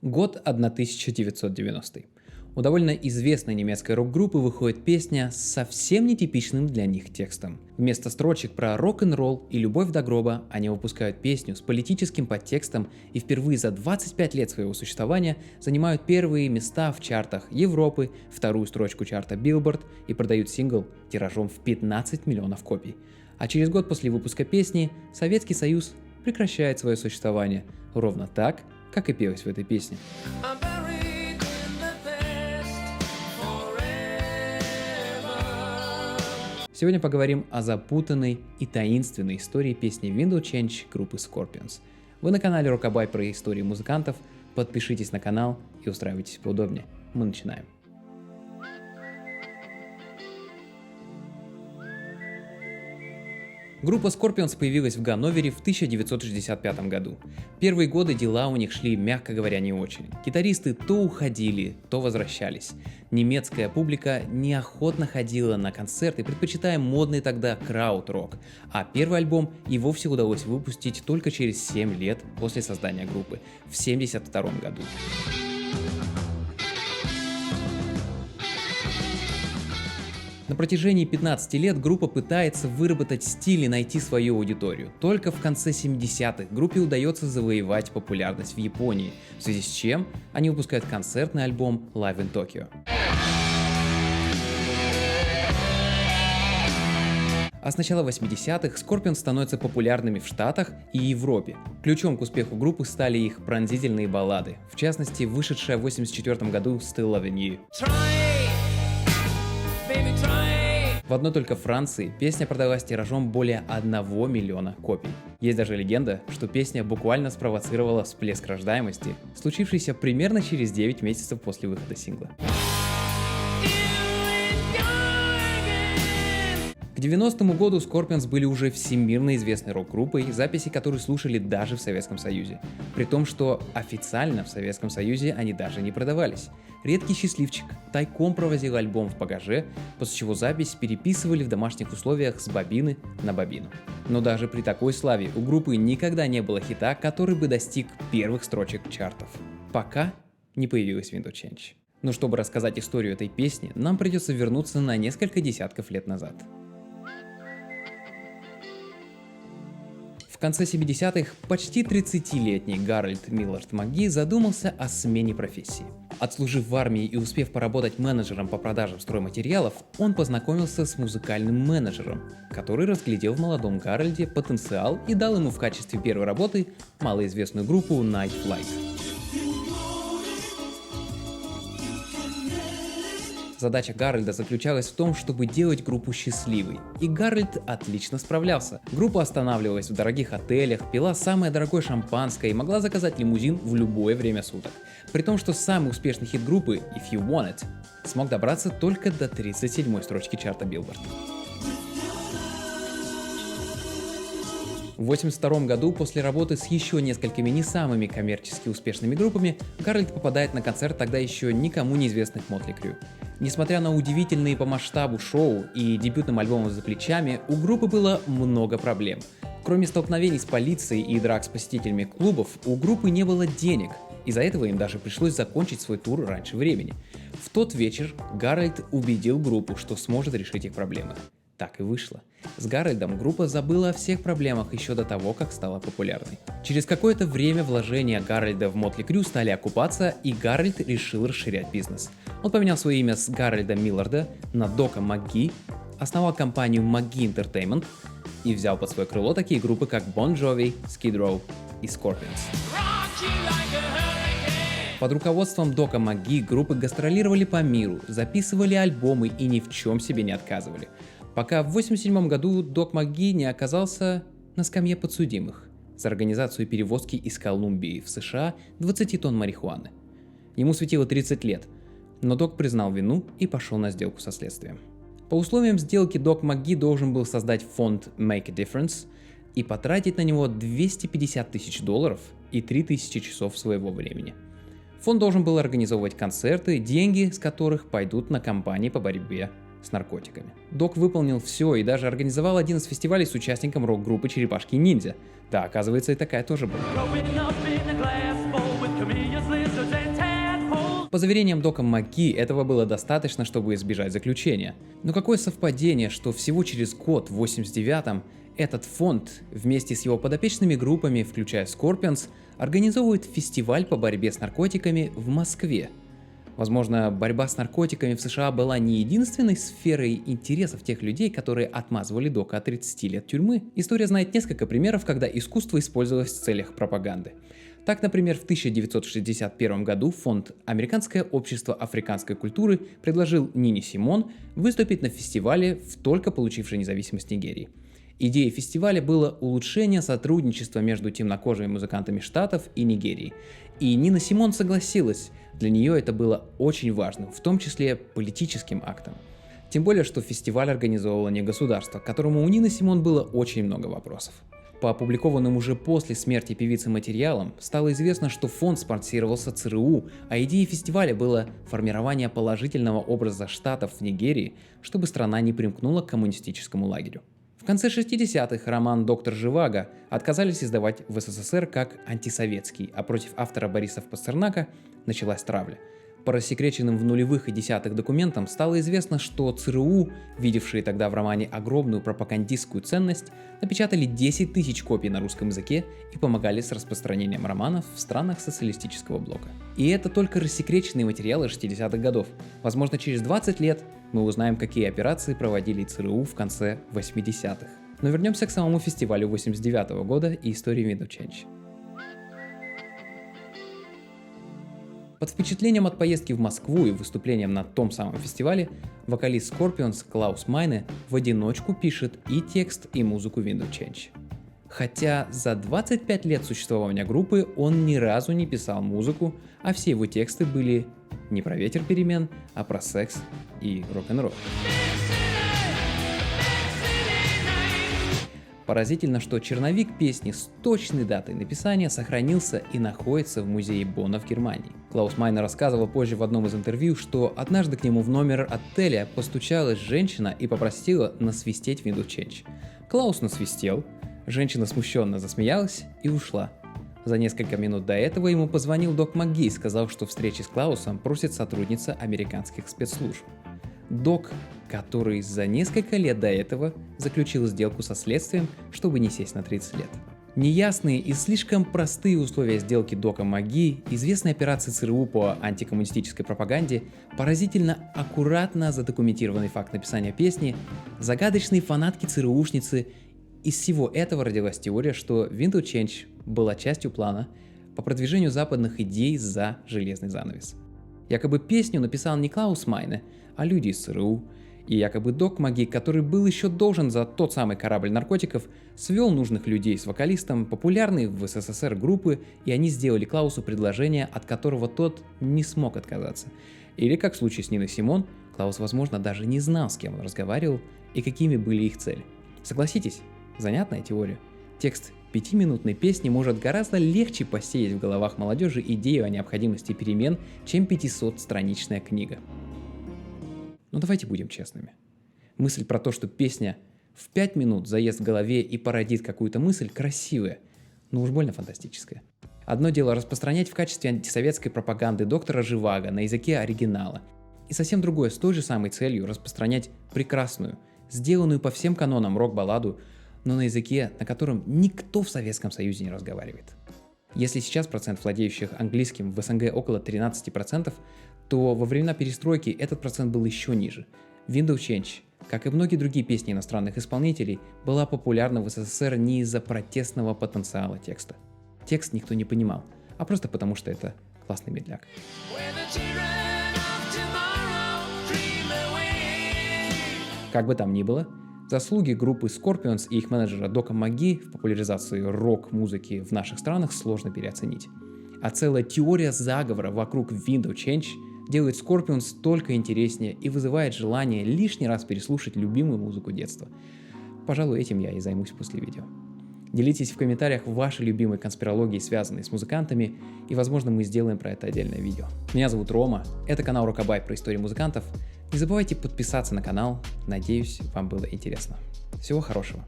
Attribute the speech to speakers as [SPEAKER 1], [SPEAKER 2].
[SPEAKER 1] Год 1990. У довольно известной немецкой рок-группы выходит песня с совсем нетипичным для них текстом. Вместо строчек про рок-н-ролл и любовь до гроба они выпускают песню с политическим подтекстом и впервые за 25 лет своего существования занимают первые места в чартах Европы, вторую строчку чарта Billboard и продают сингл тиражом в 15 миллионов копий. А через год после выпуска песни Советский Союз прекращает свое существование, ровно так, как и пелось в этой песне. Сегодня поговорим о запутанной и таинственной истории песни Window Change группы Scorpions. Вы на канале Рокабай про истории музыкантов. Подпишитесь на канал и устраивайтесь поудобнее. Мы начинаем. Группа Scorpions появилась в Ганновере в 1965 году. Первые годы дела у них шли, мягко говоря, не очень. Гитаристы то уходили, то возвращались. Немецкая публика неохотно ходила на концерты, предпочитая модный тогда крауд-рок, а первый альбом и вовсе удалось выпустить только через 7 лет после создания группы, в 1972 году. На протяжении 15 лет группа пытается выработать стиль и найти свою аудиторию. Только в конце 70-х группе удается завоевать популярность в Японии, в связи с чем они выпускают концертный альбом Live in Tokyo. А с начала 80-х Scorpions становятся популярными в Штатах и Европе. Ключом к успеху группы стали их пронзительные баллады, в частности, вышедшая в 1984 году Still Loving You. В одной только Франции песня продалась тиражом более 1 миллиона копий. Есть даже легенда, что песня буквально спровоцировала всплеск рождаемости, случившийся примерно через 9 месяцев после выхода сингла. К 90-му году Scorpions были уже всемирно известной рок-группой, записи которой слушали даже в Советском Союзе. При том, что официально в Советском Союзе они даже не продавались. Редкий счастливчик тайком провозил альбом в багаже, после чего запись переписывали в домашних условиях с бобины на бобину. Но даже при такой славе у группы никогда не было хита, который бы достиг первых строчек чартов. Пока не появилась Window Change. Но чтобы рассказать историю этой песни, нам придется вернуться на несколько десятков лет назад. В конце 70-х почти 30-летний Гарольд Миллард МакГи задумался о смене профессии. Отслужив в армии и успев поработать менеджером по продажам стройматериалов, он познакомился с музыкальным менеджером, который разглядел в молодом Гарольде потенциал и дал ему в качестве первой работы малоизвестную группу Night Flight. Задача Гарольда заключалась в том, чтобы делать группу счастливой, и Гарольд отлично справлялся. Группа останавливалась в дорогих отелях, пила самое дорогое шампанское и могла заказать лимузин в любое время суток. При том, что самый успешный хит группы If You Want It смог добраться только до 37-й строчки чарта Billboard. В 1982 году, после работы с еще несколькими не самыми коммерчески успешными группами, Гарольд попадает на концерт тогда еще никому неизвестных Motley Crue. Несмотря на удивительные по масштабу шоу и дебютным альбомом за плечами, у группы было много проблем. Кроме столкновений с полицией и драк с посетителями клубов, у группы не было денег. Из-за этого им даже пришлось закончить свой тур раньше времени. В тот вечер Гарольд убедил группу, что сможет решить их проблемы. Так и вышло. С Гарольдом группа забыла о всех проблемах еще до того, как стала популярной. Через какое-то время вложения Гарольда в Motley Crue стали окупаться, и Гарольд решил расширять бизнес. Он поменял свое имя с Гарольда Милларда на Дока МакГи, основал компанию McGee Entertainment и взял под свое крыло такие группы, как Bon Jovi, Skid Row и Scorpions. Под руководством Дока МакГи группы гастролировали по миру, записывали альбомы и ни в чем себе не отказывали. Пока в 1987 году Док МакГи не оказался на скамье подсудимых за организацию перевозки из Колумбии в США 20 тонн марихуаны. Ему светило 30 лет, но Док признал вину и пошел на сделку со следствием. По условиям сделки Док МакГи должен был создать фонд Make a Difference и потратить на него $250 тысяч и 3000 часов своего времени. Фонд должен был организовывать концерты, деньги с которых пойдут на кампании по борьбе с наркотиками. Док выполнил все и даже организовал один из фестивалей с участником рок-группы Черепашки-ниндзя. Да, оказывается, и такая тоже была. По заверениям Дока МакГи, этого было достаточно, чтобы избежать заключения. Но какое совпадение, что всего через год, в 89-м, этот фонд вместе с его подопечными группами, включая Scorpions, организовывает фестиваль по борьбе с наркотиками в Москве. Возможно, борьба с наркотиками в США была не единственной сферой интересов тех людей, которые отмазывали Дока от 30 лет тюрьмы. История знает несколько примеров, когда искусство использовалось в целях пропаганды. Так, например, в 1961 году фонд «Американское общество африканской культуры» предложил Нине Симон выступить на фестивале в только получившей независимость Нигерии. Идеей фестиваля было улучшение сотрудничества между темнокожими музыкантами Штатов и Нигерии. И Нина Симон согласилась, для нее это было очень важным, в том числе политическим актом. Тем более, что фестиваль организовывало не государство, к которому у Нины Симон было очень много вопросов. По опубликованным уже после смерти певицы материалам стало известно, что фонд спонсировался ЦРУ, а идеей фестиваля было формирование положительного образа Штатов в Нигерии, чтобы страна не примкнула к коммунистическому лагерю. В конце 60-х роман «Доктор Живаго» отказались издавать в СССР как антисоветский, а против автора Бориса Пастернака началась травля. По рассекреченным в нулевых и десятых документам стало известно, что ЦРУ, видевшие тогда в романе огромную пропагандистскую ценность, напечатали 10 тысяч копий на русском языке и помогали с распространением романов в странах социалистического блока. И это только рассекреченные материалы 60-х годов. Возможно, через 20 лет мы узнаем, какие операции проводили ЦРУ в конце 80-х. Но вернемся к самому фестивалю 89 года и истории Wind of Change. Под впечатлением от поездки в Москву и выступлением на том самом фестивале, вокалист Scorpions Клаус Майне в одиночку пишет и текст, и музыку Wind of Change. Хотя за 25 лет существования группы он ни разу не писал музыку, а все его тексты были не про ветер перемен, а про секс и рок-н-ролл. Поразительно, что черновик песни с точной датой написания сохранился и находится в музее Бонна в Германии. Клаус Майне рассказывал позже в одном из интервью, что однажды к нему в номер отеля постучалась женщина и попросила насвистеть Wind of Change. Клаус насвистел, женщина смущенно засмеялась и ушла. За несколько минут до этого ему позвонил Док МакГи и сказал, что встречи с Клаусом просит сотрудница американских спецслужб. Док, который за несколько лет до этого заключил сделку со следствием, чтобы не сесть на 30 лет. Неясные и слишком простые условия сделки Дока МакГи, известной операции ЦРУ по антикоммунистической пропаганде, поразительно аккуратно задокументированный факт написания песни, загадочные фанатки ЦРУшницы. Из всего этого родилась теория, что Wind of Change была частью плана по продвижению западных идей за железный занавес. Якобы песню написал не Клаус Майне, а люди из ЦРУ, и якобы Док МакГи, который был еще должен за тот самый корабль наркотиков, свел нужных людей с вокалистом популярной в СССР группы, и они сделали Клаусу предложение, от которого тот не смог отказаться. Или, как в случае с Ниной Симон, Клаус, возможно, даже не знал, с кем он разговаривал и какими были их цели. Согласитесь, занятная теория. Текст 5-минутной песни может гораздо легче посеять в головах молодежи идею о необходимости перемен, чем 500-страничная книга. Но давайте будем честными. Мысль про то, что песня в 5 минут заест в голове и породит какую-то мысль, красивая, но уж больно фантастическая. Одно дело распространять в качестве антисоветской пропаганды доктора Живаго на языке оригинала, и совсем другое с той же самой целью распространять прекрасную, сделанную по всем канонам рок-балладу, но на языке, на котором никто в Советском Союзе не разговаривает. Если сейчас процент владеющих английским в СНГ около 13%, то во времена перестройки этот процент был еще ниже. Wind of Change, как и многие другие песни иностранных исполнителей, была популярна в СССР не из-за протестного потенциала текста. Текст никто не понимал, а просто потому, что это классный медляк. Как бы там ни было, заслуги группы Scorpions и их менеджера Дока МакГи в популяризации рок-музыки в наших странах сложно переоценить. А целая теория заговора вокруг Wind of Change делает Scorpions только интереснее и вызывает желание лишний раз переслушать любимую музыку детства. Пожалуй, этим я и займусь после видео. Делитесь в комментариях ваши любимые конспирологии, связанные с музыкантами, и, возможно, мы сделаем про это отдельное видео. Меня зовут Рома, это канал Рокабай про историю музыкантов. Не забывайте подписаться на канал, надеюсь, вам было интересно. Всего хорошего.